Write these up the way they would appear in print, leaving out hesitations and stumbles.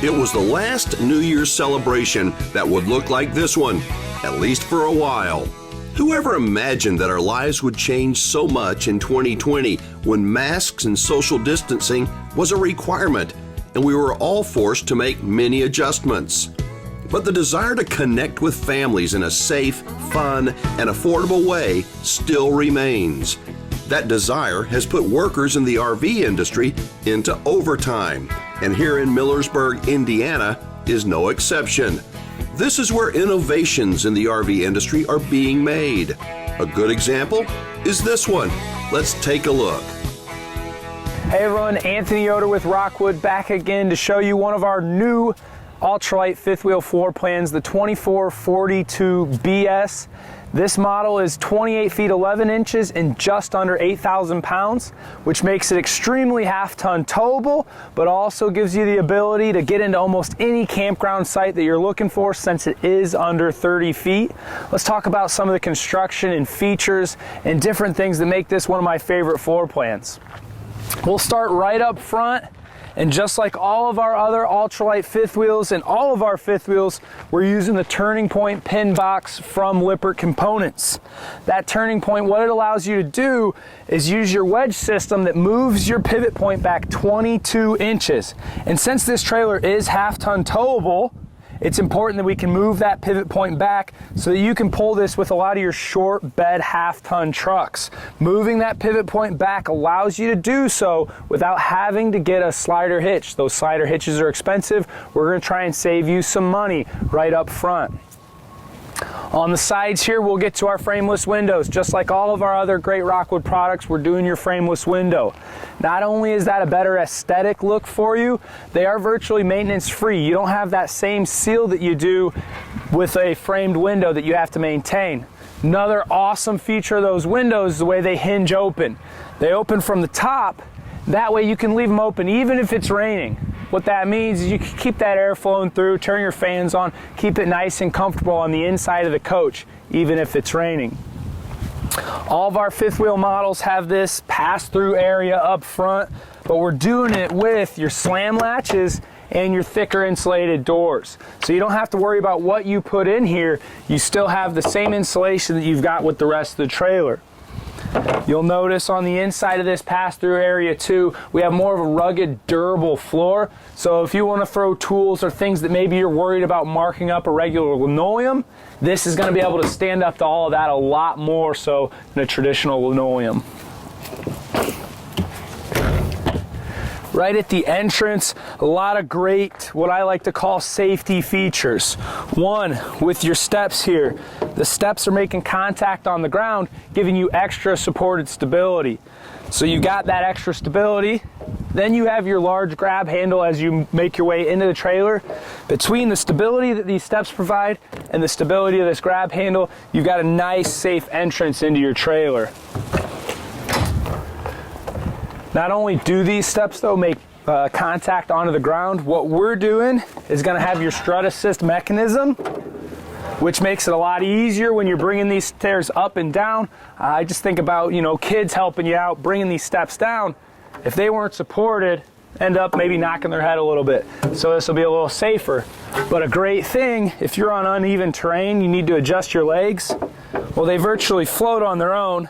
It was the last New Year's celebration that would look like this one, at least for a while. Whoever imagined that our lives would change so much in 2020 when masks and social distancing was a requirement and we were all forced to make many adjustments? But the desire to connect with families in a safe, fun, and affordable way still remains. That desire has put workers in the RV industry into overtime, and here in Millersburg, Indiana, is no exception. This is where innovations in the RV industry are being made. A good example is this one. Let's take a look. Hey everyone, Anthony Yoder with Rockwood back again to show you one of our new ultralight fifth wheel floor plans, the 2442BS. This model is 28 feet 11 inches and just under 8,000 pounds, which makes it extremely half-ton towable, but also gives you the ability to get into almost any campground site that you're looking for since it is under 30 feet. Let's talk about some of the construction and features and different things that make this one of my favorite floor plans. We'll start right up front. And just like all of our other ultralight fifth wheels and all of our fifth wheels, we're using the turning point pin box from Lippert Components. That turning point, what it allows you to do is use your wedge system that moves your pivot point back 22 inches. And since this trailer is half-ton towable, it's important that we can move that pivot point back so that you can pull this with a lot of your short bed half-ton trucks. Moving that pivot point back allows you to do so without having to get a slider hitch. Those slider hitches are expensive. We're going to try and save you some money right up front. On the sides here, we'll get to our frameless windows. Just like all of our other great Rockwood products, we're doing your frameless window. Not only is that a better aesthetic look for you, they are virtually maintenance free. You don't have that same seal that you do with a framed window that you have to maintain. Another awesome feature of those windows is the way they hinge open. They open from the top. That way you can leave them open even if it's raining. What that means is you can keep that air flowing through, turn your fans on, keep it nice and comfortable on the inside of the coach, even if it's raining. All of our fifth wheel models have this pass-through area up front, but we're doing it with your slam latches and your thicker insulated doors. So you don't have to worry about what you put in here. You still have the same insulation that you've got with the rest of the trailer. You'll notice on the inside of this pass-through area too, we have more of a rugged, durable floor. So if you want to throw tools or things that maybe you're worried about marking up a regular linoleum, this is going to be able to stand up to all of that a lot more so than a traditional linoleum. Right at the entrance, a lot of great, what I like to call safety features. One, with your steps here, the steps are making contact on the ground, giving you extra supported stability. So you got that extra stability. Then you have your large grab handle as you make your way into the trailer. Between the stability that these steps provide and the stability of this grab handle, you've got a nice, safe entrance into your trailer. Not only do these steps though make contact onto the ground, what we're doing is going to have your Strut Assist mechanism, which makes it a lot easier when you're bringing these stairs up and down. I just think about, kids helping you out, bringing these steps down. If they weren't supported, end up maybe knocking their head a little bit. So this will be a little safer. But a great thing, if you're on uneven terrain, you need to adjust your legs. Well, they virtually float on their own.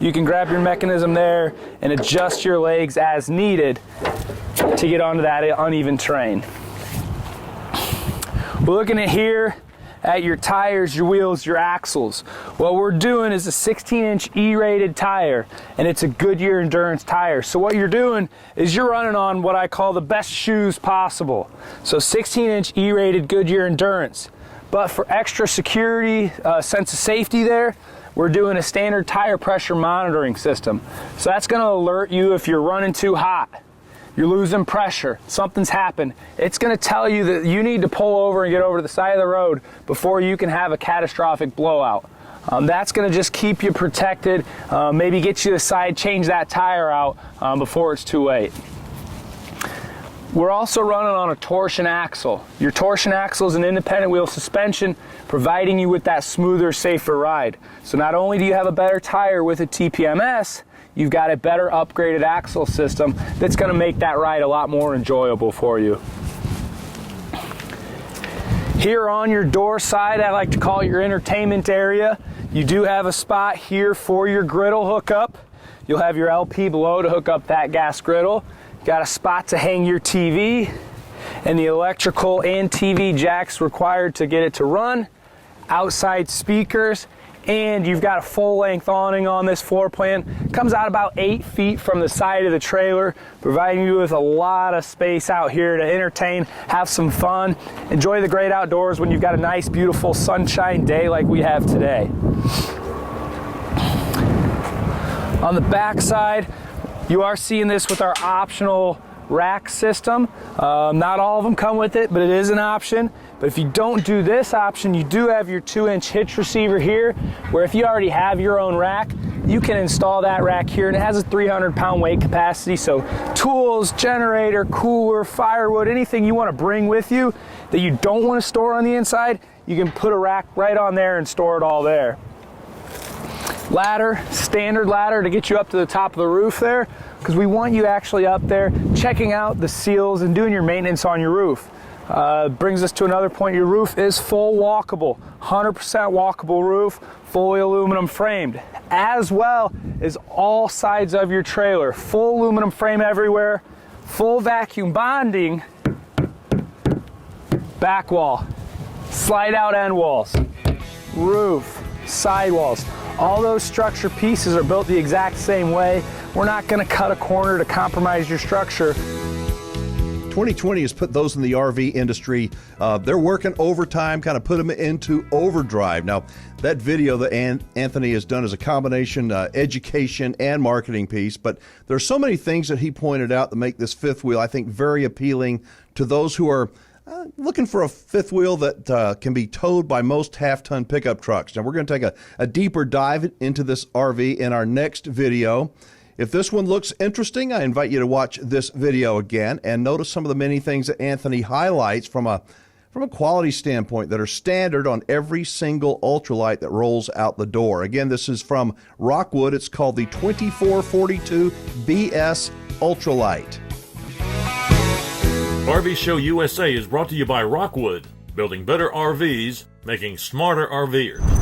You can grab your mechanism there and adjust your legs as needed to get onto that uneven terrain. We're looking at here at your tires, your wheels, your axles. What we're doing is a 16-inch E-rated tire, and it's a Goodyear Endurance tire. So what you're doing is you're running on what I call the best shoes possible. So 16-inch E-rated Goodyear Endurance. But for extra security, sense of safety there, we're doing a standard tire pressure monitoring system. So that's going to alert you if you're running too hot, you're losing pressure, something's happened. It's going to tell you that you need to pull over and get over to the side of the road before you can have a catastrophic blowout. That's going to just keep you protected, maybe get you to the side, change that tire out before it's too late. We're also running on a torsion axle. Your torsion axle is an independent wheel suspension, providing you with that smoother, safer ride. So not only do you have a better tire with a TPMS, you've got a better upgraded axle system that's going to make that ride a lot more enjoyable for you. Here on your door side, I like to call it your entertainment area. You do have a spot here for your griddle hookup. You'll have your LP below to hook up that gas griddle. You got a spot to hang your TV, and the electrical and TV jacks required to get it to run. Outside speakers, and you've got a full-length awning on this floor plan. Comes out about 8 feet from the side of the trailer, providing you with a lot of space out here to entertain, have some fun, enjoy the great outdoors when you've got a nice, beautiful sunshine day like we have today. On the back side, you are seeing this with our optional rack system. Not all of them come with it, but it is an option. But if you don't do this option, you do have your 2-inch hitch receiver here, where if you already have your own rack, you can install that rack here, and it has a 300-pound weight capacity. So tools, generator, cooler, firewood, anything you want to bring with you that you don't want to store on the inside, you can put a rack right on there and store it all there. Ladder, standard ladder to get you up to the top of the roof there, because we want you actually up there checking out the seals and doing your maintenance on your roof. Brings us to another point. Your roof is full walkable, 100% walkable roof, fully aluminum framed, as well as all sides of your trailer. Full aluminum frame everywhere, full vacuum bonding, back wall, slide out end walls, roof, sidewalls. All those structure pieces are built the exact same way. We're not going to cut a corner to compromise your structure. 2020 has put those in the RV industry, they're working overtime, kind of put them into overdrive. Now, that video that Anthony has done is a combination education and marketing piece, but there's so many things that he pointed out that make this fifth wheel, I think, very appealing to those who are looking for a fifth wheel that can be towed by most half-ton pickup trucks. Now, we're going to take a deeper dive into this RV in our next video. If this one looks interesting, I invite you to watch this video again and notice some of the many things that Anthony highlights from a quality standpoint that are standard on every single ultralight that rolls out the door. Again, this is from Rockwood. It's called the 2442 BS Ultralight. RV Show USA is brought to you by Rockwood, building better RVs, making smarter RVers.